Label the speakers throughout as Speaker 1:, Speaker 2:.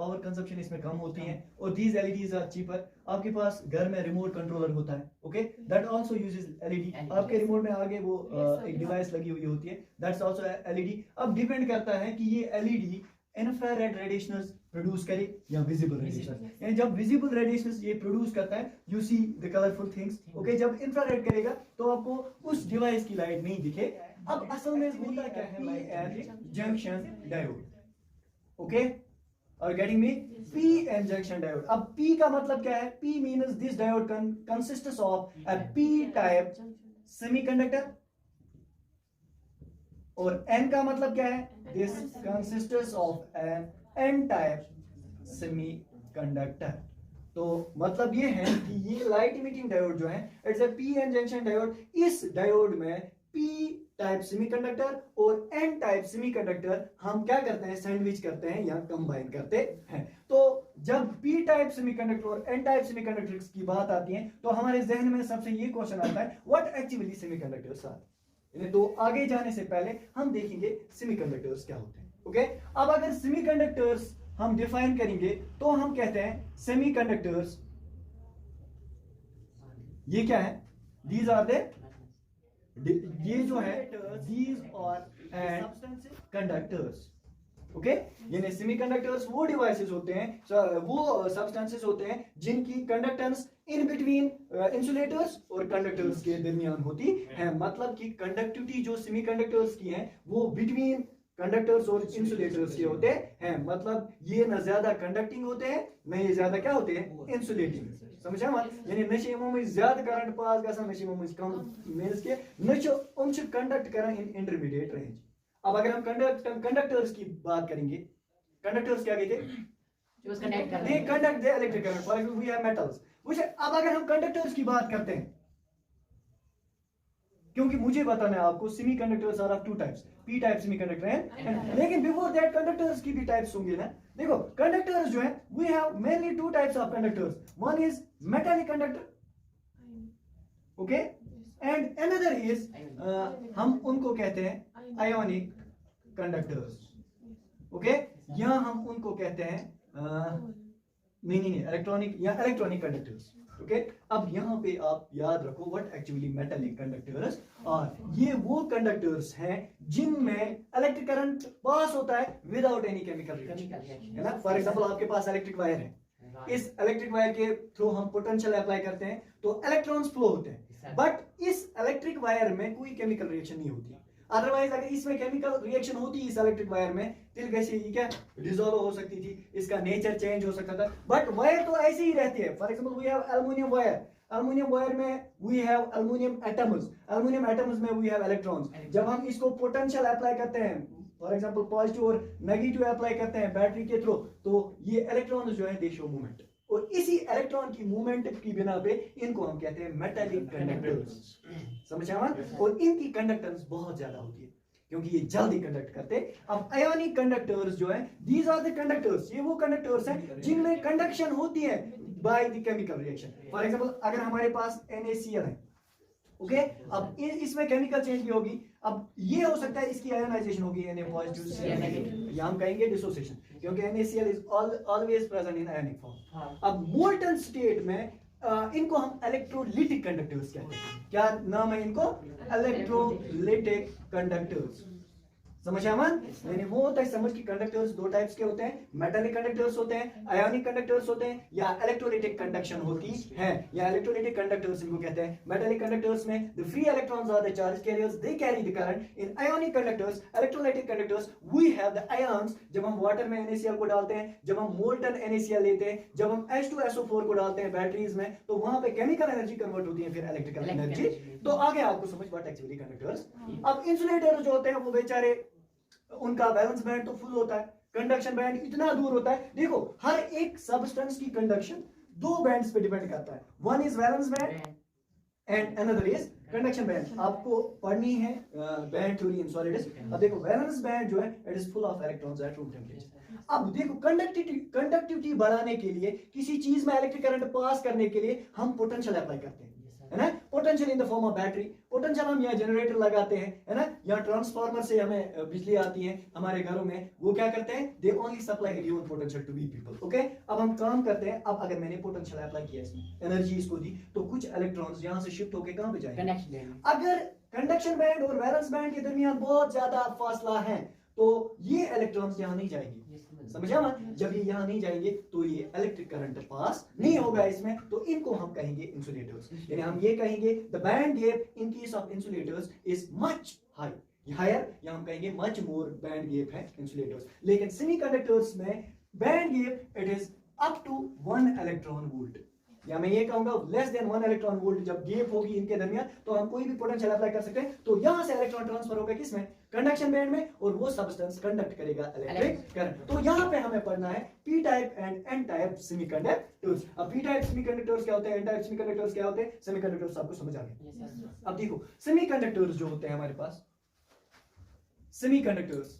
Speaker 1: Power consumption इसमें कम होती है और दीज एलईडीज आर चीपर। आपके पास घर में रिमोट कंट्रोलर होता है, okay, that also uses LED. आपके रिमोट में आगे वो एक डिवाइस लगी हुई होती है, दैट्स आल्सो एलईडी। अब डिपेंड करता है कि ये एलईडी इंफ्रारेड रेडिएशंस प्रोड्यूस करे या विजिबल रेडिएशन। यानी जब विजिबल रेडिएशंस ये प्रोड्यूस करता है, you see the colourful things, okay. जब इंफ्रारेड करेगा तो आपको उस डिवाइस की लाइट नहीं दिखे। अब असल में होता क्या है, like as junction diode, okay, और getting me, P N junction diode. अब पी का मतलब क्या है? P means this diode consists of a P type semiconductor, और एन का मतलब क्या है? This consists of an N type semiconductor. तो मतलब ये है कि ये लाइट इमिटिंग डायोड जो है, it's a P N junction diode. इस डायोड में पी टाइप सेमीकंडक्टर और एन टाइप सेमीकंडक्टर हम क्या करते हैं? सैंडविच करते हैं या कंबाइन करते हैं। तो जब पी टाइप सेमीकंडक्टर और एन टाइप सेमीकंडक्टर्स की बात आती है तो हमारे जहन में सबसे ये क्वेश्चन आता है, व्हाट एक्चुअली सेमीकंडक्टर्स आर। तो आगे जाने से पहले हम देखेंगे सेमीकंडक्टर्स क्या होते हैं, ओके। अब अगर सेमीकंडक्टर्स हम डिफाइन करेंगे तो हम कहते हैं सेमीकंडक्टर्स ये क्या है? दीज आर दे, ये जो है these are and conductors, okay. यानी सेमीकंडक्टर्स वो डिवाइसेस होते हैं, वो सब्सटेंसेस होते हैं जिनकी कंडक्टेंस इन बिटवीन इंसुलेटर्स और कंडक्टर्स के दरमियान होती है। मतलब कि कंडक्टिविटी जो सेमीकंडक्टर्स की है वो बिटवीन कंडक्टर्स और इंसुलेटर्स के होते हैं। मतलब ये ना ज्यादा कंडक्टिंग होते हैं, ना ये ज्यादा क्या होते हैं? इंसुलेटिंग। समझा मत? यानी न यमो में ज्यादा करंट पास गसान, न यमो में कम मींस के न कंडक्ट करन इन इंटरमीडिएट रेंज। अब अगर हम कंडक्टर्स की बात करेंगे, कंडक्टर्स क्या कहते हैं? They conduct the electric current, for example we have metals. अब अगर हम कंडक्टर्स की बात करते हैं, क्योंकि मुझे बताना है आपको semiconductors are of two types, P type semiconductor है, लेकिन बिफोर दैट कंडक्टर्स की भी टाइप्स होंगे ना। देखो कंडक्टर्स जो है, we have mainly two types of conductors. One is metallic conductor, okay, and another is हम उनको कहते हैं आयोनिक कंडक्टर्स, ओके। यहां हम उनको कहते हैं नहीं इलेक्ट्रॉनिक या इलेक्ट्रॉनिक कंडक्टर्स, ओके। अब यहां पे आप याद रखो what actually metallic conductors are. ये वो कंडक्टर्स हैं जिनमें इलेक्ट्रिक करंट पास होता है विदाउट एनी केमिकल रिएक्शन, है ना। फॉर एग्जांपल आपके पास इलेक्ट्रिक वायर है, इस इलेक्ट्रिक वायर के थ्रू हम पोटेंशियल अप्लाई करते हैं तो इलेक्ट्रॉन्स फ्लो होते हैं, बट इस इलेक्ट्रिक वायर में कोई केमिकल रिएक्शन नहीं होती। अदरवाइज अगर इसमें केमिकल रिएक्शन होती इस इलेक्ट्रिक वायर में, तो कैसे ये क्या डिसॉल्व हो सकती थी, इसका नेचर चेंज हो सकता था, बट वायर तो ऐसी ही रहती है। For example we have aluminium wire, aluminium wire में we have aluminium atoms, aluminium atoms में वी हैव इलेक्ट्रॉन्स। जब हम इसको पोटेंशियल अप्लाई करते हैं, फॉर एग्जांपल पॉजिटिव और नेगेटिव अप्लाई करते हैं बैटरी के थ्रू, तो ये इलेक्ट्रॉन्स जो है दे शो मूवमेंट, और इसी इलेक्ट्रॉन की मूवमेंट की बिना पे इनको हम कहते हैं मेटालिक कंडक्टर्स। समझा? और इनकी कंडक्टेंस बहुत ज्यादा होती है क्योंकि ये जल्दी कंडक्ट करते। अब आयोनिक कंडक्टर्स जो है, दीज आर द कंडक्टर्स, ये वो कंडक्टर्स हैं जिनमें कंडक्शन होती है by the chemical reaction. For example अगर हमारे पास NaCl है, ओके, अब इसमें केमिकल चेंज भी होगी। अब ये हो सकता है इसकी आयोनाइजेशन होगी Na पॉजिटिव Cl नेगेटिव, या हम कहेंगे डिसोसिएशन, क्योंकि NaCl is always present in ionic form. अब मोल्टन स्टेट में इनको हम इलेक्ट्रोलिटिक कंडक्टर्स कहते हैं। क्या नाम है इनको? Electrolytic conductors. समझा मन? यानी वो होता है समझ की कंडक्टर्स दो टाइप्स के होते हैं, मेटालिक कंडक्टर्स होते हैं, आयोनिक कंडक्टर्स होते हैं, या इलेक्ट्रोलिटिक कंडक्शन होती है, या इलेक्ट्रोलिटिक कंडक्टर्स इनको कहते हैं। मेटालिक कंडक्टर्स में the free electrons are the charge carriers, they carry the current. In ionic conductors, electrolytic conductors, we have the ions. जब हम वाटर में NaCl को डालते हैं, जब हम मोल्टन NaCl लेते हैं, जब हम H2SO4 को डालते हैं बैटरीज में, तो वहां पे केमिकल एनर्जी कन्वर्ट होती है फिर इलेक्ट्रिकल एनर्जी। तो आगे आपको समझ व्हाट एक्चुअली कंडक्टर्स। अब इंसुलेटर जो होते हैं वो बेचारे, उनका बैलेंस बैंड तो फुल होता है, कंडक्शन बैंड इतना दूर होता है। देखो हर एक सब्सटेंस की कंडक्शन दो बैंड्स पे डिपेंड करता है, one is valence band and another is conduction band. आपको पढ़नी है बैंड थ्योरी इन सॉलिड्स। अब देखो वैलेंस बैंड जो है it is full of electrons at room temperature. अब देखो कंडक्टिविटी बढ़ाने के लिए, किसी चीज में इलेक्ट्रिक करंट पास करने के लिए हम पोटेंशियल अप्लाई करते हैं। है ना, potential in the form of battery, potential हम यहाँ जनरेटर लगाते हैं, है ना, यहाँ ट्रांसफार्मर से हमें बिजली आती है हमारे घरों में, वो क्या करते हैं, they only supply given potential to we people. Okay, अब हम काम करते हैं, अब अगर मैंने पोटेंशियल अप्लाई किया इसमें, एनर्जी इसको दी, तो कुछ इलेक्ट्रॉन्स यहाँ से शिफ्ट होके कहाँ पे जाएंगे, अगर कंडक्शन बैंड और वैलेंस बैंड के दरमियान बहुत ज्यादा फासला है तो ये इलेक्ट्रॉन्स यहाँ नहीं जाएंगे, समझा ना, जब ये यहाँ नहीं जाएंगे तो ये इलेक्ट्रिक करंट पास नहीं होगा इसमें, तो इनको हम कहेंगे इंसुलेटर्स, यानी हम ये कहेंगे the band gap in case of insulators is much higher, या हम कहेंगे मच मोर बैंड गैप है इंसुलेटर्स। लेकिन सेमीकंडक्टर्स में band gap it is up to 1 electron volt, या मैं ये कहूंगा लेस देन 1 इलेक्ट्रॉन वोल्ट जब गैप होगी इनके दरमियान, तो हम कोई भी पोटेंशियल अप्लाई कर सकते हैं, तो यहां से इलेक्ट्रॉन ट्रांसफर होगा किसमें, कंडक्शन बैंड में, और वो सब्सटेंस कंडक्ट करेगा इलेक्ट्रिक करंट। तो यहां पे हमें पढ़ना है P type and N type semiconductors. अब पी टाइप सेमीकंडक्टर्स क्या होते हैं, एन टाइप सेमीकंडक्टर्स क्या होते हैं, सेमीकंडक्टर्स आपको समझ आ गया। अब देखो सेमीकंडक्टर्स जो होते हैं हमारे पास, सेमीकंडक्टर्स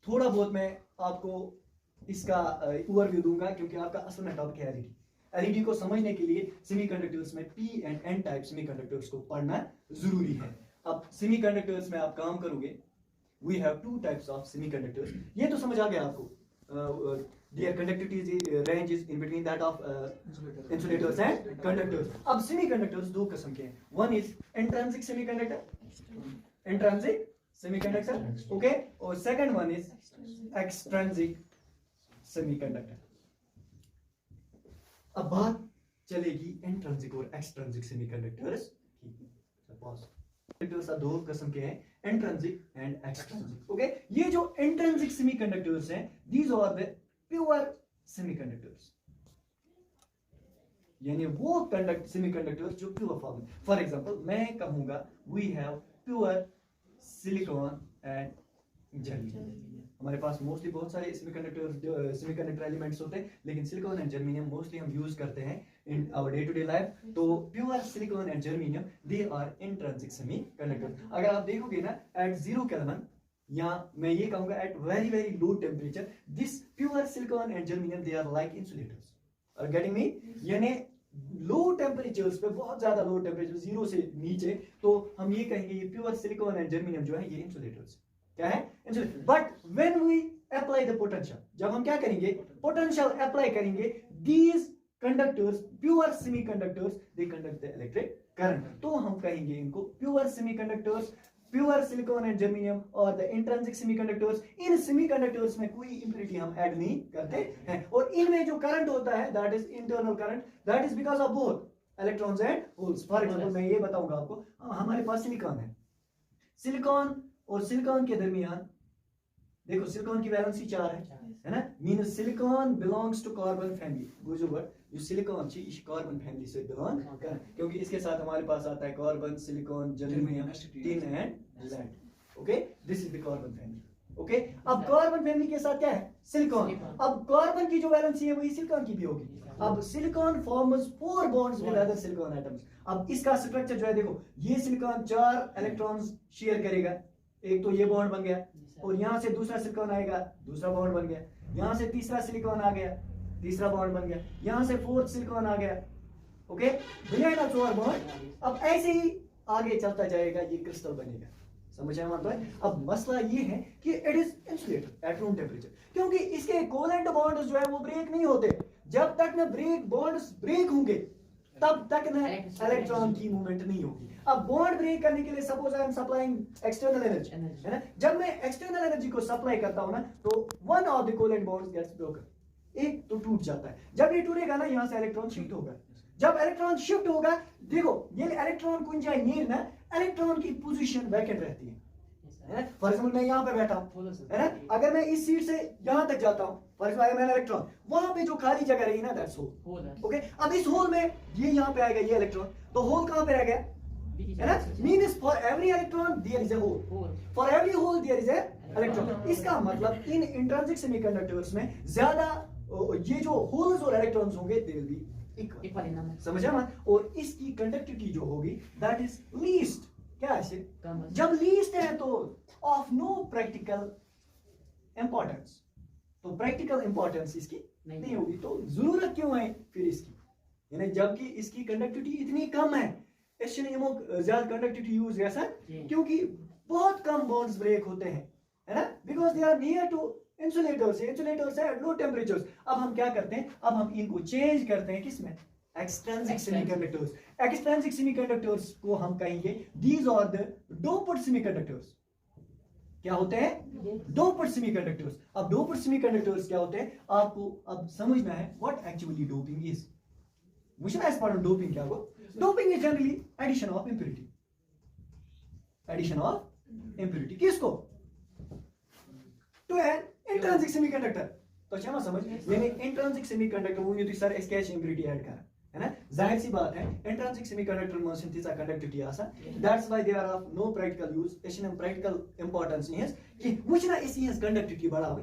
Speaker 1: थोड़ा बहुत मैं आपको इसका ओवरव्यू दूंगा, क्योंकि आपका असल में टॉपिक है एलईडी। एलईडी को समझने के लिए सेमीकंडक्टर्स में P and N type semiconductors को पढ़ना जरूरी है। अब सेमीकंडक्टर्स में आप काम करोगे, we have 2 types of semiconductors, ये तो समझ आ गया आपको, their conductivity range is in between that of insulators and conductors। अब सेमीकंडक्टर्स दो किस्म के हैं, one is intrinsic semiconductor, intrinsic semiconductor, okay, और second one is extrinsic semiconductor। अब बात चलेगी इंट्रिंसिक और एक्सट्रिंसिक सेमीकंडक्टर्स की। सेमीकंडक्टर्स दो किस्म के हैं, इंट्रिंसिक एंड एक्सट्रिंसिक। ओके, ये जो इंट्रिंसिक सेमीकंडक्टर्स हैं, these are the pure semiconductors, यानी वो कंडक्ट सेमीकंडक्टर्स जो प्योर फॉर्म। फॉर एग्जांपल मैं कहूंगा we have pure silicon and germanium. हमारे पास मोस्टली बहुत सारे सेमीकंडक्टर एलिमेंट्स होते हैं, लेकिन सिलिकॉन एंड जर्मेनियम मोस्टली हम यूज करते हैं in our day to day life. तो pure silicon and germanium they are intrinsic semiconductor. अगर आप देखोगे ना एट 0 केल्विन, या मैं ये कहूंगा at very very low temperature, this pure silicon and germanium they are like insulators. Are getting me, यानी लो टेम्परेचर्स पे, बहुत ज्यादा लो टेम्परेचर 0 से नीचे, तो हम ये कहेंगे ये प्योर सिलिकॉन एंड जर्मेनियम जो है ये इंसुलेटर्स क्या है, insulator. But when we apply the potential, जब हम क्या करेंगे, पोटेंशियल अप्लाई करेंगे, these conductors pure semiconductors they conduct the electric current, तो हम कहेंगे इनको pure semiconductors, pure silicon and germanium और द इंट्रिंसिक सेमीकंडक्टर्स। इन सेमीकंडक्टर्स में कोई इंप्योरिटी हम ऐड नहीं करते हैं, और इनमें जो करंट होता है that is internal current, that is because of both electrons and holes. For example मैं ये बताऊंगा आपको, हमारे पास सिलिकॉन है, सिलिकॉन और सिलिकॉन के दरमियान देखो, सिलिकॉन की वैलेंसी 4 है ना, means silicon belongs to carbon family. बुझो वर्ड, जो सिलिकॉन छी इस कार्बन फैमिली से बिलोंग कर, क्योंकि इसके साथ हमारे पास आता है carbon, silicon, germanium, tin and lead. Okay, this is the carbon family. Okay, अब कार्बन फैमिली के साथ क्या है, सिलिकॉन। अब कार्बन की जो वैलेंसी है वही सिलिकॉन की भी होगी। अब silicon forms 4 bonds with other silicon atoms. अब इसका स्ट्रक्चर जो है देखो, ये सिलिकॉन 4 इलेक्ट्रॉन्स शेयर करेगा, एक तो ये बॉन्ड बन गया, और यहां से दूसरा सिलिकॉन आएगा, दूसरा बॉन्ड बन गया, यहां से तीसरा सिलिकॉन आ गया, तीसरा बॉन्ड बन गया, यहां से 4th सिलिकॉन आ गया। ओके, बिना 4 बॉन्ड। अब ऐसे ही आगे चलता जाएगा, ये क्रिस्टल बनेगा, समझ आया मतलब। अब मसला ये है कि it is insulator at room temperature, क्योंकि इसके कोवेलेंट बॉन्ड्स जो है वो ब्रेक नहीं होते। जब तक ना बॉन्ड्स ब्रेक होंगे तब तक ना इलेक्ट्रॉन की मूवमेंट नहीं होगी। अब बॉन्ड ब्रेक करने के लिए suppose I am supplying external energy, है ना, जब मैं एक्सटर्नल एनर्जी को सप्लाई करता हूं ना, तो one of the covalent bonds gets broken, एक तो टूट जाता है। जब ये टूटेगा ना, यहां से इलेक्ट्रॉन शिफ्ट होगा। जब इलेक्ट्रॉन शिफ्ट होगा, देखो ये इलेक्ट्रॉन कुछ जाए नहीं ना, इलेक्ट्रॉन की पोजीशन वैकेंट रहती है। फॉर एग्जांपल मैं यहाँ पे बैठा हूँ, है ना, अगर मैं इस सीट से यहाँ तक जाता हूँ, फॉर एग्जांपल मैं इलेक्ट्रॉन, वहां पे जो खाली जगह रही ना, दैट्स होल। ओके, अब इस होल में ये यहाँ पे आएगा ये इलेक्ट्रॉन, तो होल कहाँ पे रह गया, है ना, means for every electron there is a hole, for every hole there is a electron. इसका मतलब इन इंट्रिंसिक सेमीकंडक्टर्स में ज्यादा ये जो होल्स और इलेक्ट्रॉन्स होंगे दे विल बी इक्वल, समझा ना। और इसकी कंडक्टिविटी जो होगी दैट इज लीस्ट, क्या है, जब लीस्ट है तो ऑफ नो प्रैक्टिकल इंपॉर्टेंस, तो प्रैक्टिकल इंपॉर्टेंस इसकी नहीं होगी, तो जरूरत क्यों है फिर इसकी, यानी जबकि इसकी कंडक्टिविटी इतनी कम है, ज्यादा कंडक्टिविटी यूज गया क्योंकि बहुत कम बॉन्ड्स ब्रेक होते हैं, है ना, because they are near to insulators है एट लो टेम्परेचर्स। अब हम क्या करते हैं, अब हम इनको चेंज करते हैं किसमें, एक्सट्रिंसिक सेमीकंडक्टर्स। एक्सट्रिंसिक सेमीकंडक्टर्स को हम कहेंगे these are the doped semiconductors. क्या होते हैं, डोप्ड सेमीकंडक्टर्स। अब डोप्ड सेमीकंडक्टर्स क्या होते हैं, आपको अब समझना है व्हाट एक्चुअली डोपिंग इज। वुचना एज पार्ट ऑफ डोपिंग क्या हो, doping is generally addition of impurity, addition of impurity किसको, टू एन इंट्रिंसिक सेमीकंडक्टर। तो अच्छा मैं समझ, यानी इंट्रिंसिक सेमीकंडक्टर वो नहीं सर इसके इंप्योरिटी ऐड करा, है ना, जाहिर सी बात है इंट्रिंसिक सेमीकंडक्टर में सिंथेसा कंडक्टिविटी आसा, that's why they are of no practical use. एशन प्रैक्टिकल इंपॉर्टेंस नहीं है कि मुझे ना इसी कंडक्टिविटी बढ़ावे,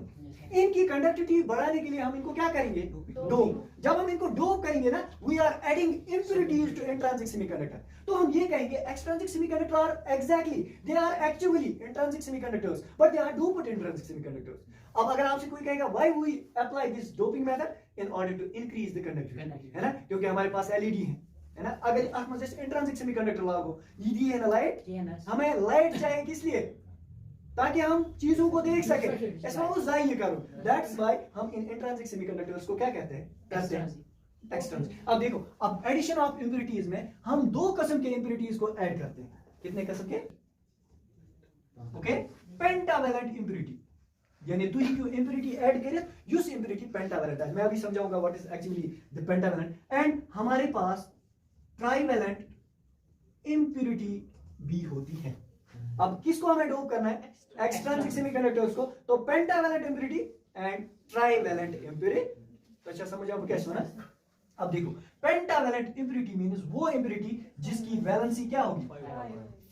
Speaker 1: इनकी कंडक्टिविटी बढ़ाने के लिए हम इनको क्या करेंगे, डोप। जब हम इनको डोप करेंगे ना, we are adding impurities to intrinsic semiconductor. तो हम ये कहेंगे extrinsic semiconductor are exactly they are actually intrinsic semiconductors but they are doped intrinsic semiconductors. अब अगर आपसे कोई कहेगा why we apply this doping method in order to increase the conductivity, है ना, क्योंकि हमारे पास एलईडी है ना, अगर आप मुझे इंट्रिंसिक सेमीकंडक्टर लागो, ये दी है ना लाइट, हमें लाइट चाहिए किस लिए, ताकि हम चीजों को देख सके, इसमें वो जाहिर करो। दैट्स व्हाई हम इन इंट्रिंसिक सेमीकंडक्टर्स को क्या कहते हैं, करते हैं एक्सट्रिंसिक। अब देखो, अब एडिशन ऑफ इंप्योरिटीज में हम दो किस्म के इंप्योरिटीज को ऐड करते हैं। कितने किस्म के, ओके, पेंटावैलेंट इंप्योरिटी, यानी तू ही क्यों इंप्योरिटी ऐड करे यूस इंप्योरिटी पेंटावैलेंट है। मैं अभी समझाऊंगा what is actually the pentavalent. And हमारे पास ट्राइवैलेंट इंप्योरिटी भी होती है। अब किसको हमें डोप करना है, एक्सट्रिंसिक सेमीकंडक्टर्स को, तो pentavalent impurity and trivalent impurity. तो अच्छा समझ आओ कैसे होना। अब देखो, पेंटावैलेंट इंप्योरिटी मींस वो इंप्योरिटी जिसकी वैलेंसी क्या होगी,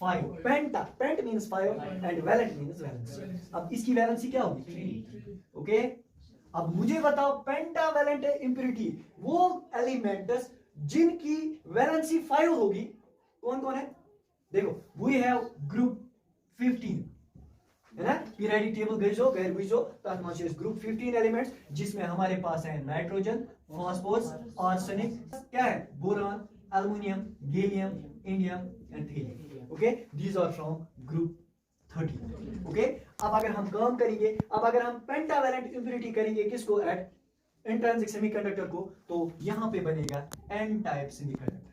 Speaker 1: 5। Penta, pent means 5 and valent means valency. अब इसकी वैलेंसी क्या होगी, 3, ओके। अब मुझे बताओ पेंटावैलेंट इंप्योरिटी वो एलिमेंट्स जिनकी वैलेंसी 5 होगी, कौन कौन है, देखो वी हैव ग्रुप 15, है ना, पीरियोडिक टेबल गइजो गैर गइजो तथ में ग्रुप 15 एलिमेंट्स, जिसमें हमारे पास है नाइट्रोजन, फास्फोरस, आर्सेनिक, क्या है, boron, aluminium, gallium, indium and thallium. Okay, these are from group 30। Okay, अब अगर हम काम करेंगे, अब अगर हम पेंटावैलेंट इंप्योरिटी करेंगे किसको, ऐड इंट्रिंसिक सेमीकंडक्टर को, तो यहां पे बनेगा एन टाइप सेमीकंडक्टर।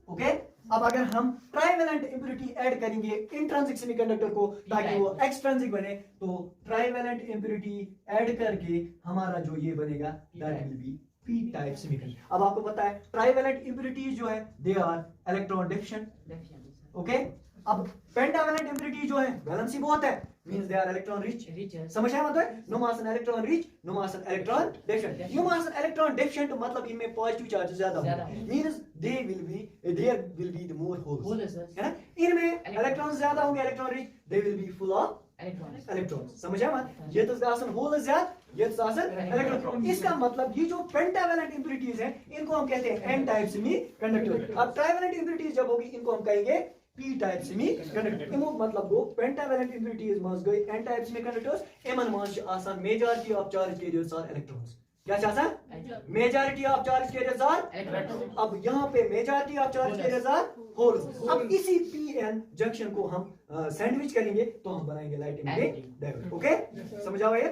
Speaker 1: ओके, अब अगर हम ट्राइवैलेंट इंप्योरिटी ऐड करेंगे इंट्रिंसिक सेमीकंडक्टर को ताकि वो एक्सट्रिंसिक बने, तो ट्राइवैलेंट इंप्योरिटी ऐड करके हमारा जो ये बनेगा that will be P type semiconductor. अब आपको पता है ट्राइवैलेंट इंप्योरिटीज जो है they are electron deficient. Okay, अब पेंटावैलेंट इंप्योरिटी जो है वैलेंसी बहुत है, means they are electron rich. समझ आया मतलब, known as an electron rich, known as an electron deficient. Known as an electron deficient मतलब इनमें पॉजिटिव चार्ज ज्यादा होंगे, means there will be the more holes, है ना, इनमें इलेक्ट्रॉन ज्यादा होंगे, electron rich, they will be full of electrons. समझ आया मत, ये तो आसन होल ज्यादा, ये तो आसन इलेक्ट्रॉन। इसका मतलब ये जो पेंटावैलेंट इंप्योरिटीज हैं इनको हम कहते हैं एन टाइप सेमीकंडक्टर। अब ट्राइवैलेंट इंप्योरिटीज जब होगी इनको हम कहेंगे पी टाइप सेमीकंडक्टर। इमो मतलब गो पेंटावैलेंट इंप्योरिटीज मस गई एन टाइप सेमीकंडक्टर्स, इमन मस आसान majority of charge carriers are electrons. क्या चाहता है, majority of charge carriers are electrons. अब यहाँ पे majority of charge carriers are holes. अब इसी पीएन जंक्शन को हम सैंडविच करेंगे तो हम बनाएंगे लाइट इमिटिंग डायोड। ओके, समझ आओ ये।